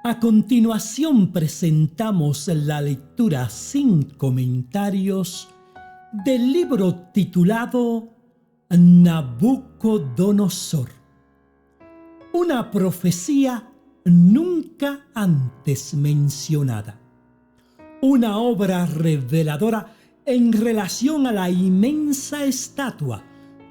A continuación presentamos la lectura sin comentarios del libro titulado Nabucodonosor, una profecía nunca antes mencionada, una obra reveladora en relación a la inmensa estatua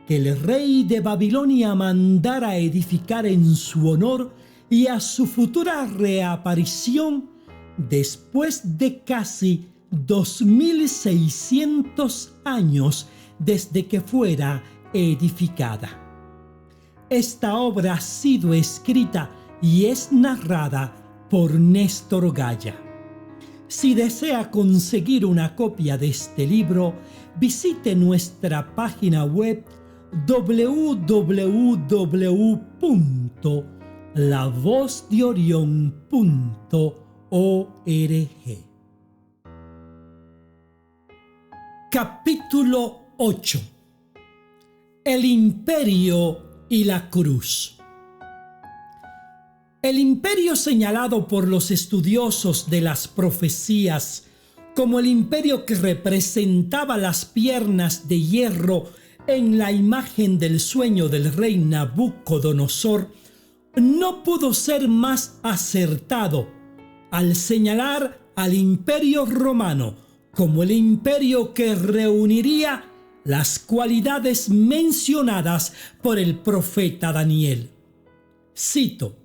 que el rey de Babilonia mandara edificar en su honor y a su futura reaparición después de casi 2600 años desde que fuera edificada. Esta obra ha sido escrita y es narrada por Néstor Gaya. Si desea conseguir una copia de este libro, visite nuestra página web www.lavozdeorion.org. Capítulo 8. El imperio y la cruz. El imperio señalado por los estudiosos de las profecías como el imperio que representaba las piernas de hierro en la imagen del sueño del rey Nabucodonosor no pudo ser más acertado al señalar al imperio romano como el imperio que reuniría las cualidades mencionadas por el profeta Daniel. Cito: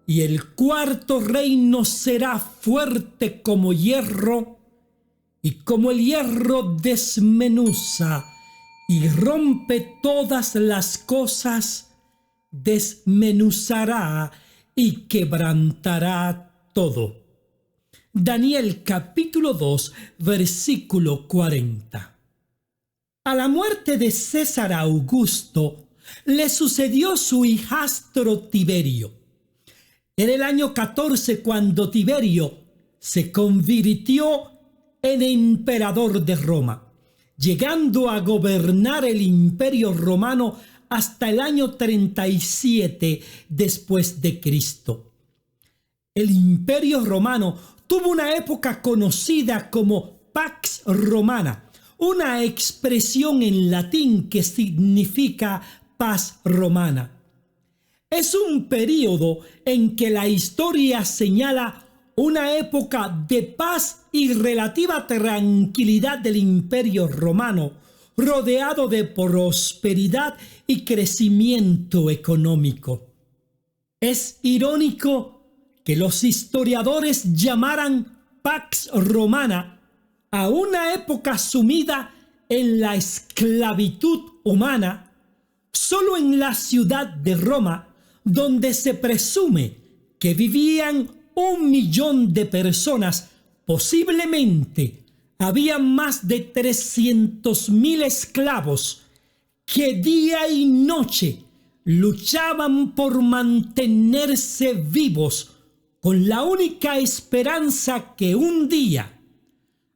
«Y el cuarto reino será fuerte como hierro, y como el hierro desmenuza y rompe todas las cosas, desmenuzará y quebrantará todo». Daniel capítulo 2, versículo 40. A la muerte de César Augusto le sucedió su hijastro Tiberio. Era el año 14 cuando Tiberio se convirtió en emperador de Roma, llegando a gobernar el imperio romano hasta el año 37 después de Cristo. El imperio romano tuvo una época conocida como Pax Romana, una expresión en latín que significa paz romana. Es un período en que la historia señala una época de paz y relativa tranquilidad del imperio romano, rodeado de prosperidad y crecimiento económico. Es irónico que los historiadores llamaran Pax Romana a una época sumida en la esclavitud humana. Solo en la ciudad de Roma, donde se presume que vivían 1 millón de personas, posiblemente había más de 300,000 esclavos que día y noche luchaban por mantenerse vivos, con la única esperanza que un día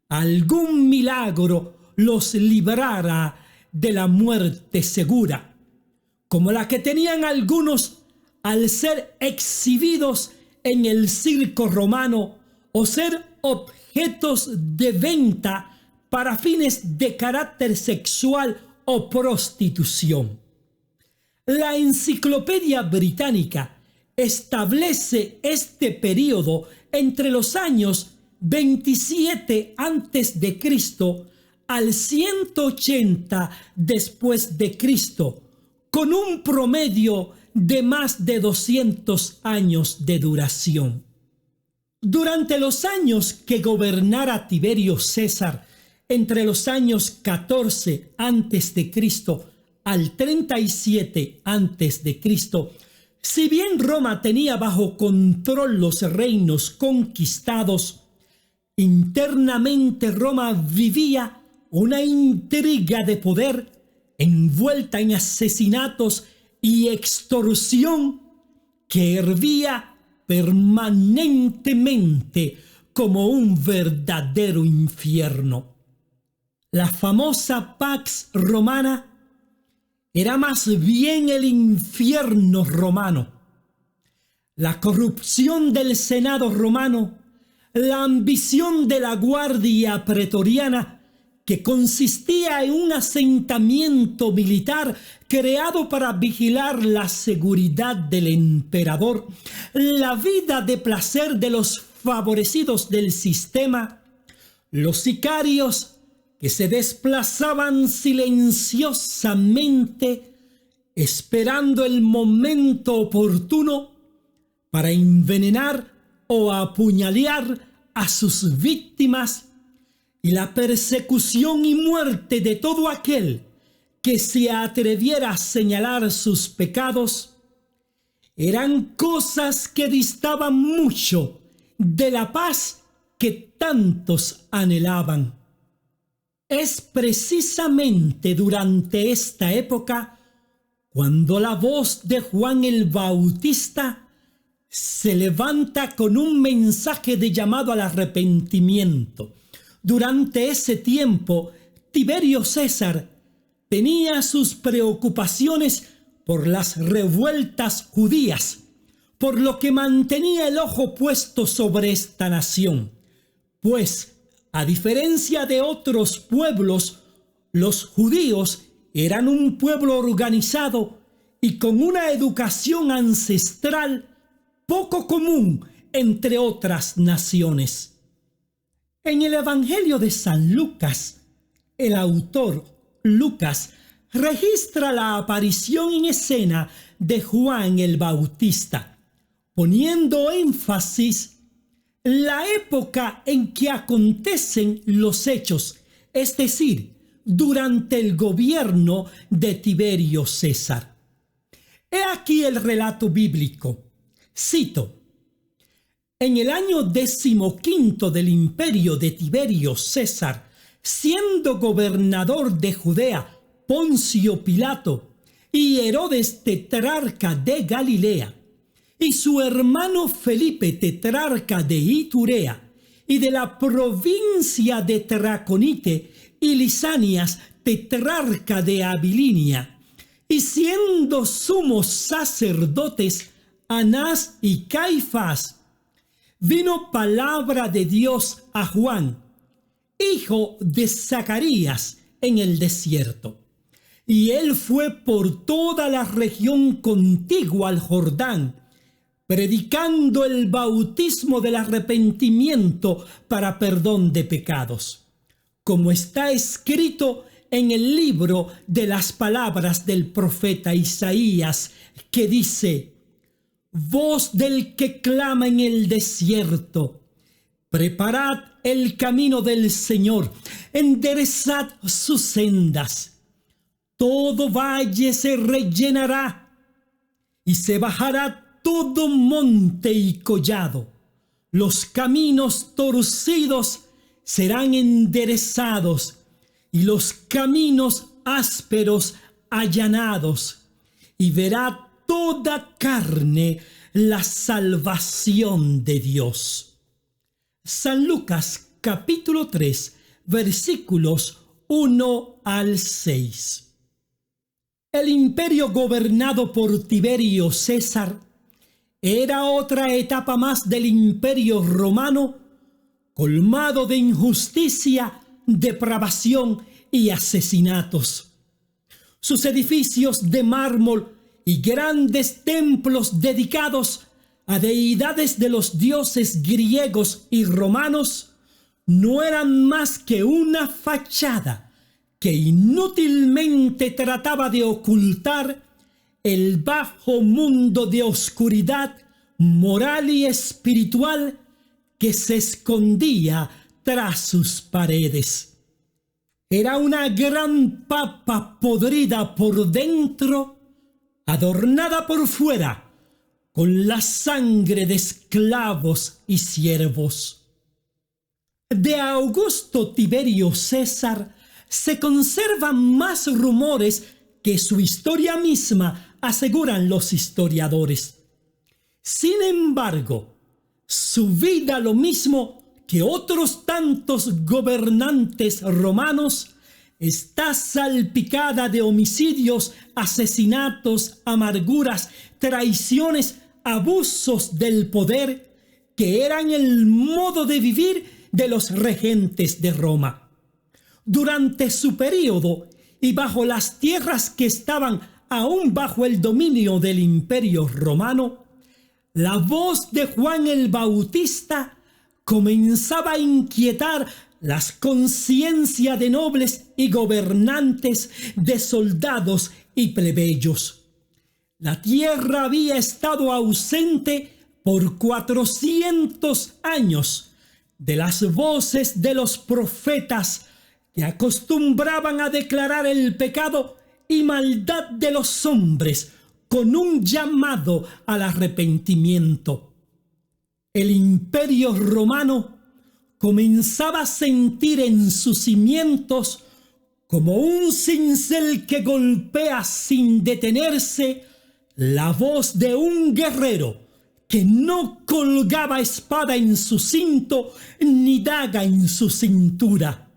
algún milagro los librara de la muerte segura, como la que tenían algunos al ser exhibidos en el circo romano o ser objetos de venta para fines de carácter sexual o prostitución. La Enciclopedia Británica establece este período entre los años 27 a.C. al 180 después de Cristo, con un promedio de más de 200 años de duración. Durante los años que gobernara Tiberio César, entre los años 14 a.C. al 37 a.C., si bien Roma tenía bajo control los reinos conquistados, internamente Roma vivía una intriga de poder envuelta en asesinatos y extorsión que hervía permanentemente como un verdadero infierno. La famosa Pax Romana era más bien el infierno romano. la corrupción del Senado romano, la ambición de la Guardia Pretoriana, que consistía en un asentamiento militar creado para vigilar la seguridad del emperador, la vida de placer de los favorecidos del sistema, los sicarios que se desplazaban silenciosamente esperando el momento oportuno para envenenar o apuñalar a sus víctimas, y la persecución y muerte de todo aquel que se atreviera a señalar sus pecados, eran cosas que distaban mucho de la paz que tantos anhelaban. Es precisamente durante esta época cuando la voz de Juan el Bautista se levanta con un mensaje de llamado al arrepentimiento. Durante ese tiempo, Tiberio César tenía sus preocupaciones por las revueltas judías, por lo que mantenía el ojo puesto sobre esta nación, pues, a diferencia de otros pueblos, los judíos eran un pueblo organizado y con una educación ancestral poco común entre otras naciones. En el Evangelio de San Lucas, el autor Lucas registra la aparición en escena de Juan el Bautista, poniendo énfasis en la época en que acontecen los hechos, es decir, durante el gobierno de Tiberio César. He aquí el relato bíblico. Cito: en el año 15 del imperio de Tiberio César, siendo gobernador de Judea Poncio Pilato y Herodes tetrarca de Galilea, y su hermano Felipe tetrarca de Iturea y de la provincia de Traconite, y Lisanias tetrarca de Abilinia, y siendo sumos sacerdotes Anás y Caifás, vino palabra de Dios a Juan, hijo de Zacarías, en el desierto. Y él fue por toda la región contigua al Jordán, predicando el bautismo del arrepentimiento para perdón de pecados, como está escrito en el libro de las palabras del profeta Isaías, que dice: voz del que clama en el desierto, preparad el camino del Señor, enderezad sus sendas. Todo valle se rellenará y se bajará todo monte y collado. Los caminos torcidos serán enderezados y los caminos ásperos allanados, y verá toda carne la salvación de Dios. San Lucas capítulo 3 versículos 1 al 6. El imperio gobernado por Tiberio César era otra etapa más del imperio romano, colmado de injusticia, depravación y asesinatos. Sus edificios de mármol y grandes templos dedicados a deidades de los dioses griegos y romanos no eran más que una fachada que inútilmente trataba de ocultar el bajo mundo de oscuridad moral y espiritual que se escondía tras sus paredes. Era una gran papa podrida por dentro, adornada por fuera con la sangre de esclavos y siervos. De Augusto Tiberio César se conservan más rumores que su historia misma, aseguran los historiadores. Sin embargo, su vida, lo mismo que otros tantos gobernantes romanos, está salpicada de homicidios, asesinatos, amarguras, traiciones, abusos del poder que eran el modo de vivir de los regentes de Roma. Durante su período y bajo las tierras que estaban aún bajo el dominio del Imperio Romano, la voz de Juan el Bautista comenzaba a inquietar las conciencias de nobles y gobernantes, de soldados y plebeyos. La tierra había estado ausente por 400 años de las voces de los profetas que acostumbraban a declarar el pecado y maldad de los hombres con un llamado al arrepentimiento. El Imperio Romano comenzaba a sentir en sus cimientos, como un cincel que golpea sin detenerse, la voz de un guerrero que no colgaba espada en su cinto ni daga en su cintura.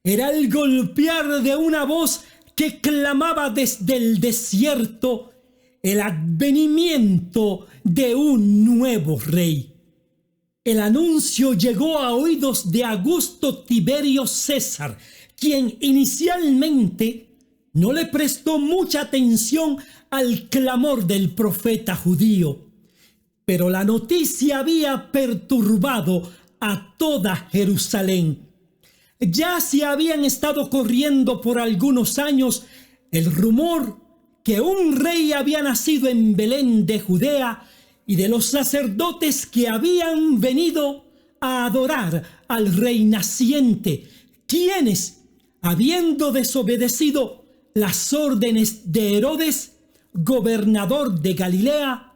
Era el golpear de una voz que clamaba desde el desierto el advenimiento de un nuevo rey. El anuncio llegó a oídos de Augusto Tiberio César, quien inicialmente no le prestó mucha atención al clamor del profeta judío, pero la noticia había perturbado a toda Jerusalén. Ya se habían estado corriendo por algunos años el rumor que un rey había nacido en Belén de Judea y de los sacerdotes que habían venido a adorar al rey naciente, quienes, habiendo desobedecido las órdenes de Herodes, gobernador de Galilea,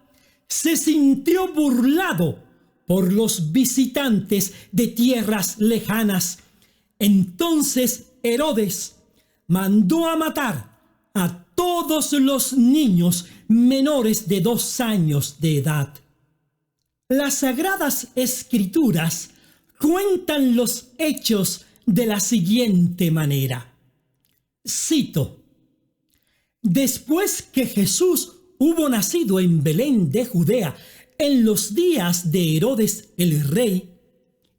se sintió burlado por los visitantes de tierras lejanas. Entonces Herodes mandó a matar a todos los niños menores de 2 años de edad. Las Sagradas Escrituras cuentan los hechos de la siguiente manera. Cito: Después que Jesús hubo nacido en Belén de Judea en los días de Herodes el rey,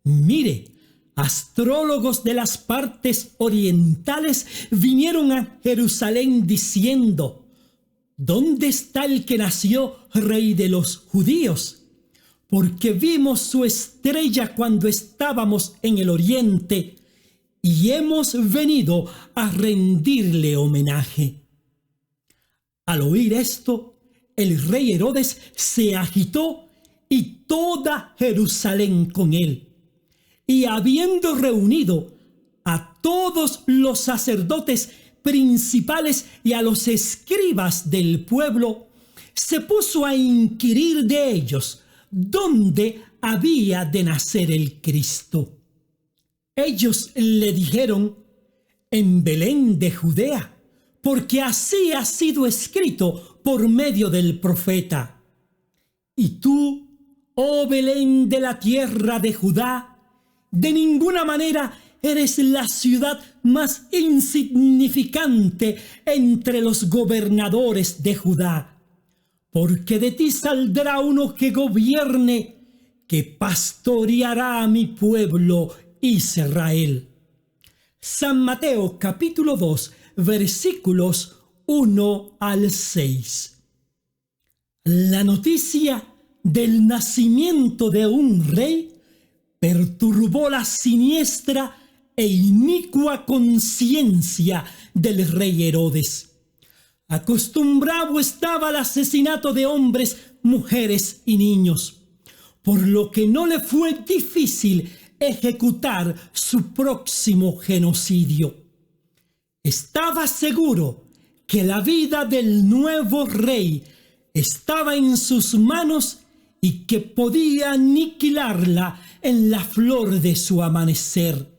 mire, astrólogos de las partes orientales vinieron a Jerusalén diciendo: ¿Dónde está el que nació rey de los judíos? Porque vimos su estrella cuando estábamos en el oriente y hemos venido a rendirle homenaje. Al oír esto, el rey Herodes se agitó y toda Jerusalén con él. Y habiendo reunido a todos los sacerdotes principales y a los escribas del pueblo, se puso a inquirir de ellos dónde había de nacer el Cristo. Ellos le dijeron: en Belén de Judea, porque así ha sido escrito por medio del profeta. Y tú, oh Belén de la tierra de Judá, de ninguna manera eres la ciudad más insignificante entre los gobernadores de Judá, porque de ti saldrá uno que gobierne, que pastoreará a mi pueblo Israel. San Mateo capítulo 2, versículos 1 al 6. La noticia del nacimiento de un rey perturbó la siniestra e inicua conciencia del rey Herodes. Acostumbrado estaba al asesinato de hombres, mujeres y niños, por lo que no le fue difícil ejecutar su próximo genocidio. Estaba seguro que la vida del nuevo rey estaba en sus manos y que podía aniquilarla en la flor de su amanecer.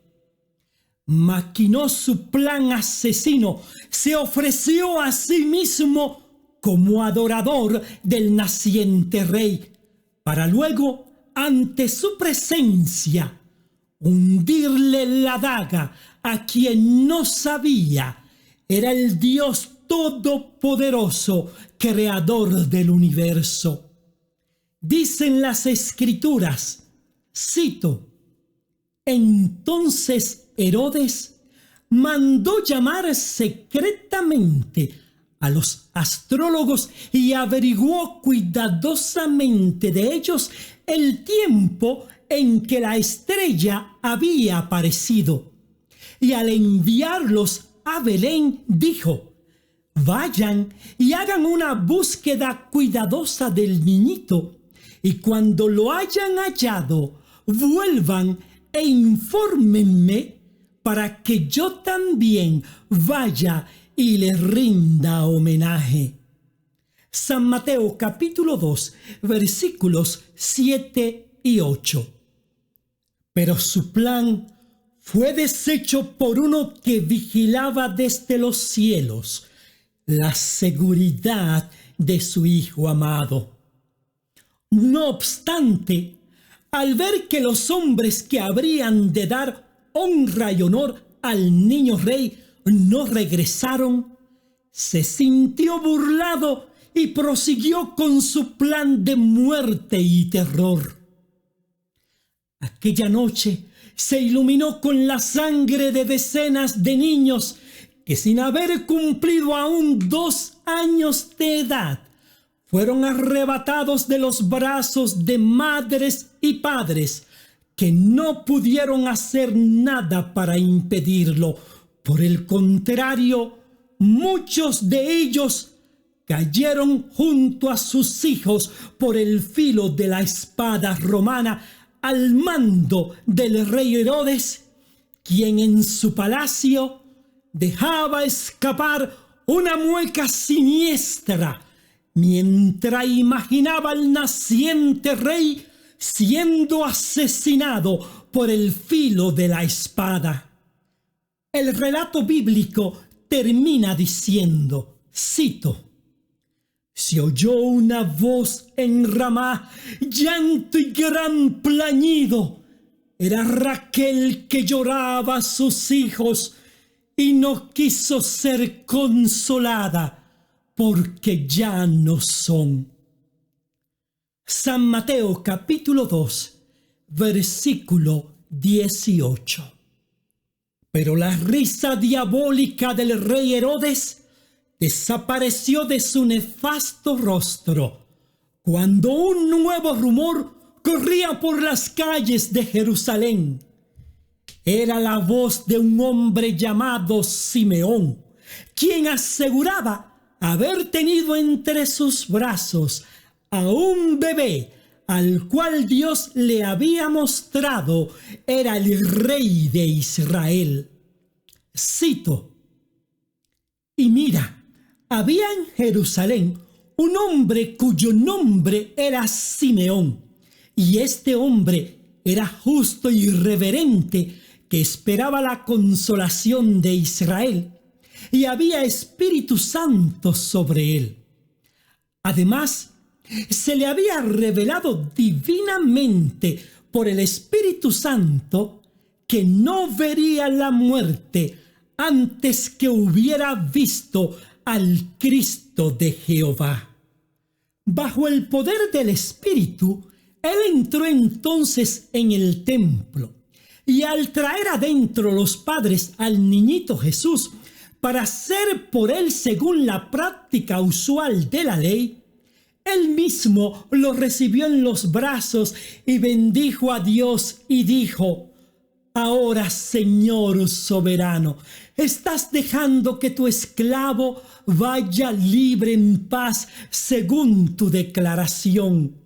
Maquinó su plan asesino, se ofreció a sí mismo como adorador del naciente rey, para luego, ante su presencia, hundirle la daga a quien no sabía era el Dios todopoderoso, creador del universo. Dicen las Escrituras, cito: entonces Herodes mandó llamar secretamente a los astrólogos y averiguó cuidadosamente de ellos el tiempo en que la estrella había aparecido. Y al enviarlos a Belén, dijo: vayan y hagan una búsqueda cuidadosa del niñito, y cuando lo hayan hallado, vuelvan e infórmenme para que yo también vaya y le rinda homenaje. San Mateo capítulo 2, versículos 7 y 8. Pero su plan fue deshecho por uno que vigilaba desde los cielos la seguridad de su Hijo amado. No obstante, al ver que los hombres que habrían de dar honra y honor al niño rey no regresaron, se sintió burlado y prosiguió con su plan de muerte y terror. Aquella noche se iluminó con la sangre de decenas de niños que, sin haber cumplido aún 2 años de edad, fueron arrebatados de los brazos de madres y padres que no pudieron hacer nada para impedirlo. Por el contrario, muchos de ellos cayeron junto a sus hijos por el filo de la espada romana al mando del rey Herodes, quien en su palacio dejaba escapar una mueca siniestra mientras imaginaba al naciente rey siendo asesinado por el filo de la espada. El relato bíblico termina diciendo, cito: se oyó una voz en Ramá, llanto y gran plañido. Era Raquel que lloraba a sus hijos y no quiso ser consolada porque ya no son. San Mateo capítulo 2, versículo 18. Pero la risa diabólica del rey Herodes desapareció de su nefasto rostro cuando un nuevo rumor corría por las calles de Jerusalén. Era la voz de un hombre llamado Simeón, quien aseguraba haber tenido entre sus brazos a un bebé al cual Dios le había mostrado era el rey de Israel. Cito: y mira, había en Jerusalén un hombre cuyo nombre era Simeón, y este hombre era justo y reverente, que esperaba la consolación de Israel, y había Espíritu Santo sobre él. Además, se le había revelado divinamente por el Espíritu Santo que no vería la muerte antes que hubiera visto al Cristo de Jehová. Bajo el poder del Espíritu, él entró entonces en el templo, y al traer adentro los padres al niñito Jesús para hacer por él según la práctica usual de la ley, él mismo lo recibió en los brazos y bendijo a Dios y dijo: ahora, Señor soberano, estás dejando que tu esclavo vaya libre en paz según tu declaración.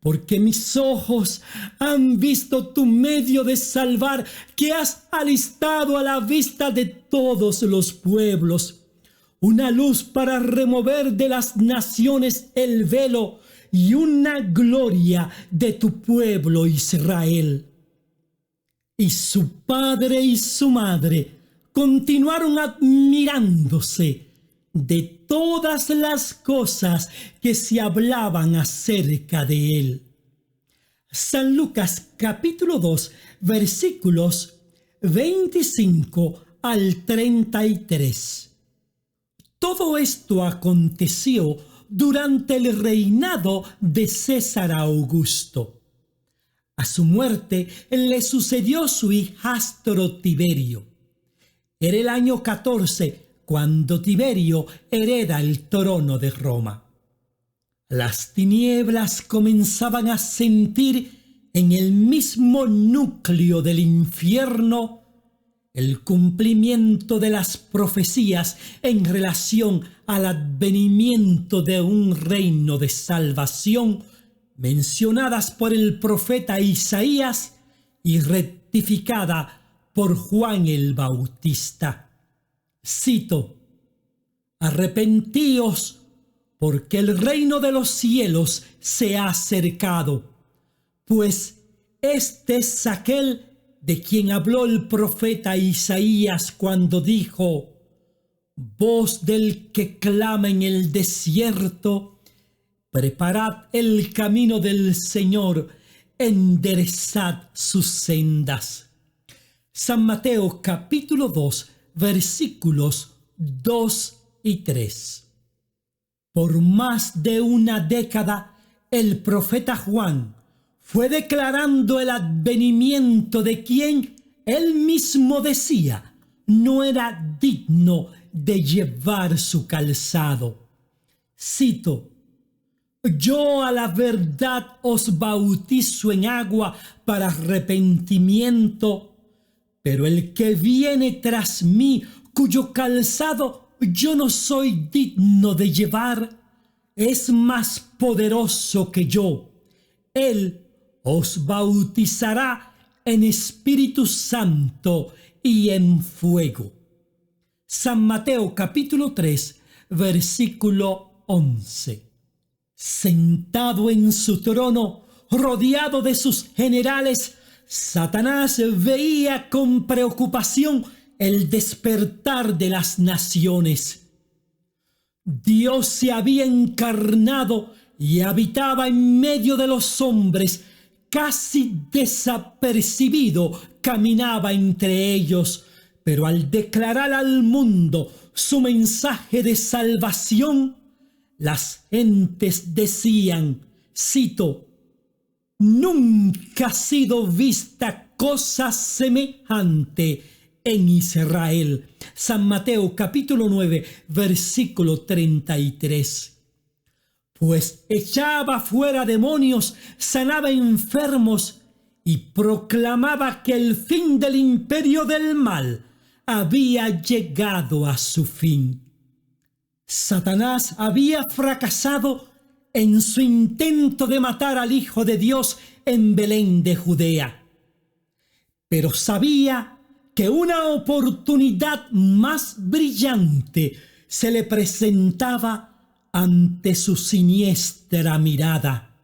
Porque mis ojos han visto tu medio de salvar que has alistado a la vista de todos los pueblos, una luz para remover de las naciones el velo y una gloria de tu pueblo Israel. Y su padre y su madre continuaron admirándose de todas las cosas que se hablaban acerca de él. San Lucas capítulo 2, versículos 25 al 33. Todo esto aconteció durante el reinado de César Augusto. A su muerte le sucedió su hijastro Tiberio. Era el año 14 cuando Tiberio hereda el trono de Roma. Las tinieblas comenzaban a sentir en el mismo núcleo del infierno el cumplimiento de las profecías en relación al advenimiento de un reino de salvación mencionadas por el profeta Isaías y rectificada por Juan el Bautista. Cito: «Arrepentíos, porque el reino de los cielos se ha acercado, pues este es aquel de quien habló el profeta Isaías cuando dijo: voz del que clama en el desierto, preparad el camino del Señor, enderezad sus sendas». San Mateo capítulo 2, versículos 2 y 3. Por más de una década, el profeta Juan fue declarando el advenimiento de quien él mismo decía no era digno de llevar su calzado. Cito: «Yo a la verdad os bautizo en agua para arrepentimiento, pero el que viene tras mí, cuyo calzado yo no soy digno de llevar, es más poderoso que yo. Él os bautizará en Espíritu Santo y en fuego». San Mateo capítulo 3, versículo 11. Sentado en su trono, rodeado de sus generales, Satanás veía con preocupación el despertar de las naciones. Dios se había encarnado y habitaba en medio de los hombres. Casi desapercibido caminaba entre ellos, pero al declarar al mundo su mensaje de salvación, las gentes decían, cito: «Nunca ha sido vista cosa semejante en Israel». San Mateo capítulo 9, versículo 33. Pues echaba fuera demonios, sanaba enfermos y proclamaba que el fin del imperio del mal había llegado a su fin. Satanás había fracasado en su intento de matar al Hijo de Dios en Belén de Judea, pero sabía que una oportunidad más brillante se le presentaba ante su siniestra mirada: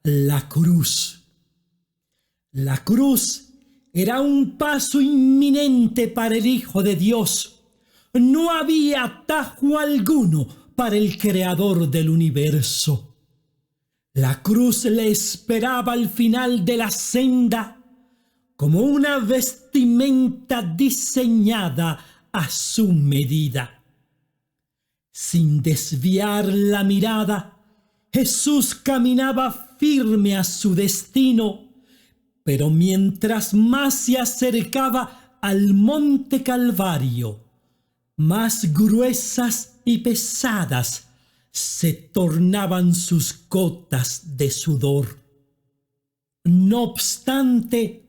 la cruz. La cruz era un paso inminente para el Hijo de Dios. No había atajo alguno para el Creador del universo. La cruz le esperaba al final de la senda como una vestimenta diseñada a su medida. Sin desviar la mirada, Jesús caminaba firme a su destino, pero mientras más se acercaba al monte Calvario, más gruesas y pesadas se tornaban sus gotas de sudor. No obstante,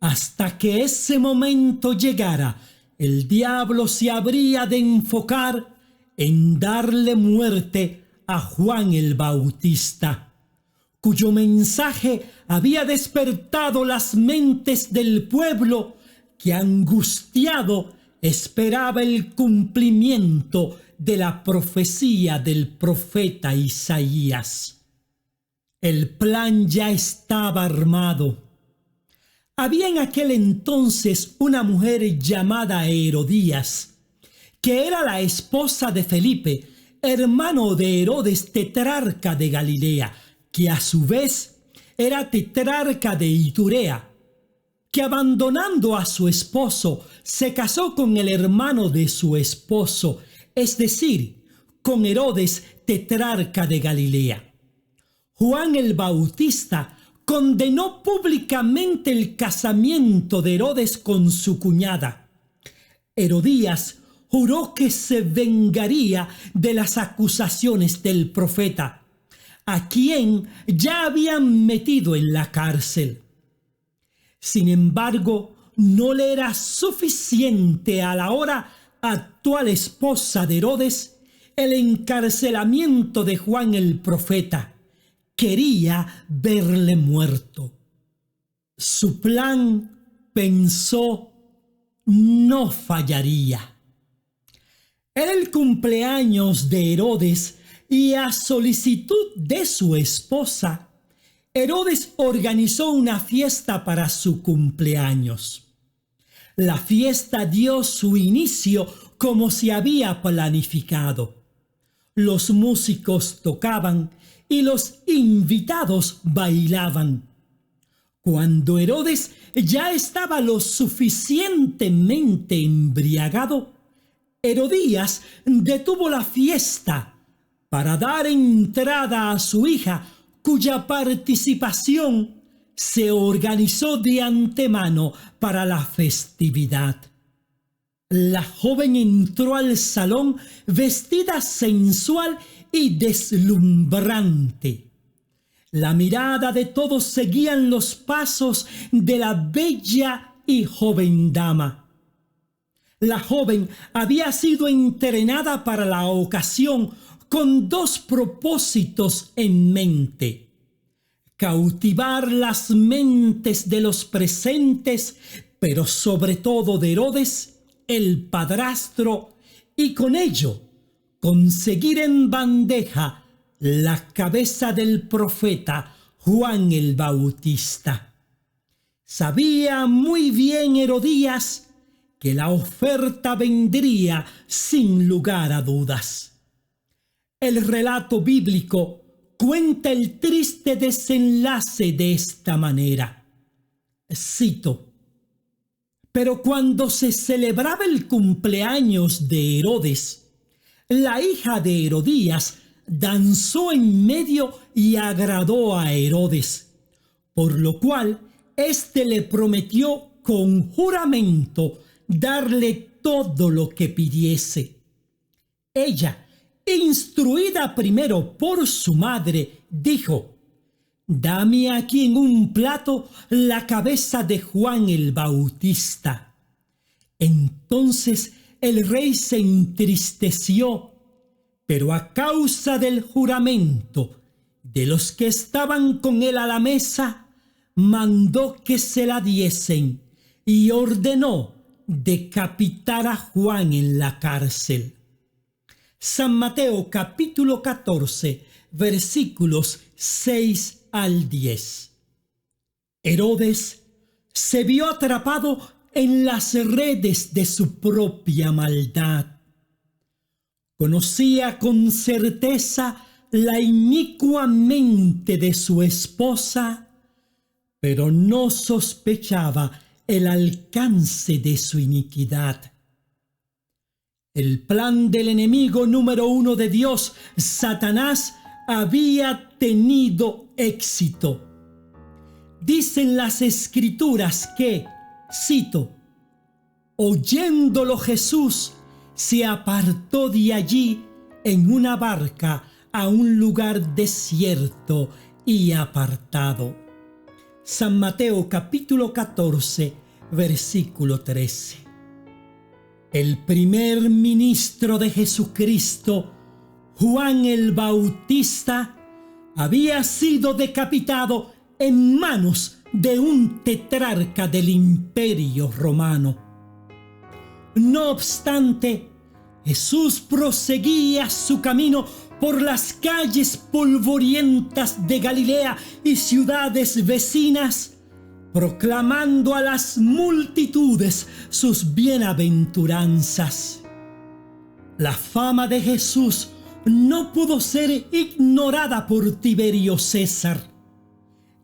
hasta que ese momento llegara, el diablo se habría de enfocar en darle muerte a Juan el Bautista, cuyo mensaje había despertado las mentes del pueblo que, angustiado, esperaba el cumplimiento de la profecía del profeta Isaías. El plan ya estaba armado. Había en aquel entonces una mujer llamada Herodías, que era la esposa de Felipe, hermano de Herodes, tetrarca de Galilea, que a su vez era tetrarca de Iturea, que abandonando a su esposo, se casó con el hermano de su esposo, es decir, con Herodes, tetrarca de Galilea. Juan el Bautista condenó públicamente el casamiento de Herodes con su cuñada. Herodías juró que se vengaría de las acusaciones del profeta, a quien ya habían metido en la cárcel. Sin embargo, no le era suficiente a la ahora actual esposa de Herodes el encarcelamiento de Juan el profeta. Quería verle muerto. Su plan, pensó, no fallaría. Era el cumpleaños de Herodes y a solicitud de su esposa, Herodes organizó una fiesta para su cumpleaños. La fiesta dio su inicio como se había planificado. Los músicos tocaban y los invitados bailaban. Cuando Herodes ya estaba lo suficientemente embriagado, Herodías detuvo la fiesta para dar entrada a su hija, cuya participación se organizó de antemano para la festividad. La joven entró al salón vestida sensual y deslumbrante. La mirada de todos seguían los pasos de la bella y joven dama. La joven había sido entrenada para la ocasión con dos propósitos en mente: cautivar las mentes de los presentes, pero sobre todo de Herodes, el padrastro, y con ello conseguir en bandeja la cabeza del profeta Juan el Bautista. Sabía muy bien Herodías que la oferta vendría sin lugar a dudas. El relato bíblico cuenta el triste desenlace de esta manera. Cito: pero cuando se celebraba el cumpleaños de Herodes, la hija de Herodías danzó en medio y agradó a Herodes, por lo cual éste le prometió con juramento darle todo lo que pidiese. Ella, instruida primero por su madre, dijo: dame aquí en un plato la cabeza de Juan el Bautista. Entonces el rey se entristeció, pero a causa del juramento de los que estaban con él a la mesa, mandó que se la diesen y ordenó decapitar a Juan en la cárcel. San Mateo capítulo 14, versículos 6 al 10. Herodes se vio atrapado en las redes de su propia maldad. Conocía con certeza la inicua mente de su esposa, pero no sospechaba el alcance de su iniquidad. El plan del enemigo número uno de Dios, Satanás, había tenido éxito. Dicen las Escrituras que, cito: oyéndolo Jesús, se apartó de allí en una barca a un lugar desierto y apartado. San Mateo capítulo 14, versículo 13. El primer ministro de Jesucristo, Juan el Bautista, había sido decapitado en manos de un tetrarca del Imperio Romano. No obstante, Jesús proseguía su camino por las calles polvorientas de Galilea y ciudades vecinas, proclamando a las multitudes sus bienaventuranzas. La fama de Jesús no pudo ser ignorada por Tiberio César,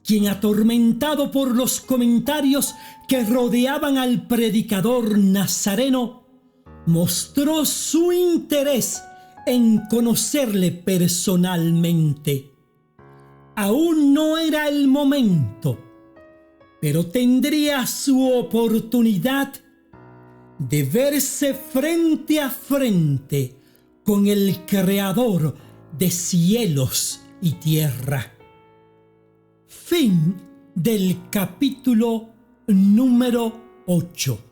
quien, atormentado por los comentarios que rodeaban al predicador nazareno, mostró su interés en conocerle personalmente. Aún no era el momento, pero tendría su oportunidad de verse frente a frente con el Creador de cielos y tierra. Fin del capítulo número 8.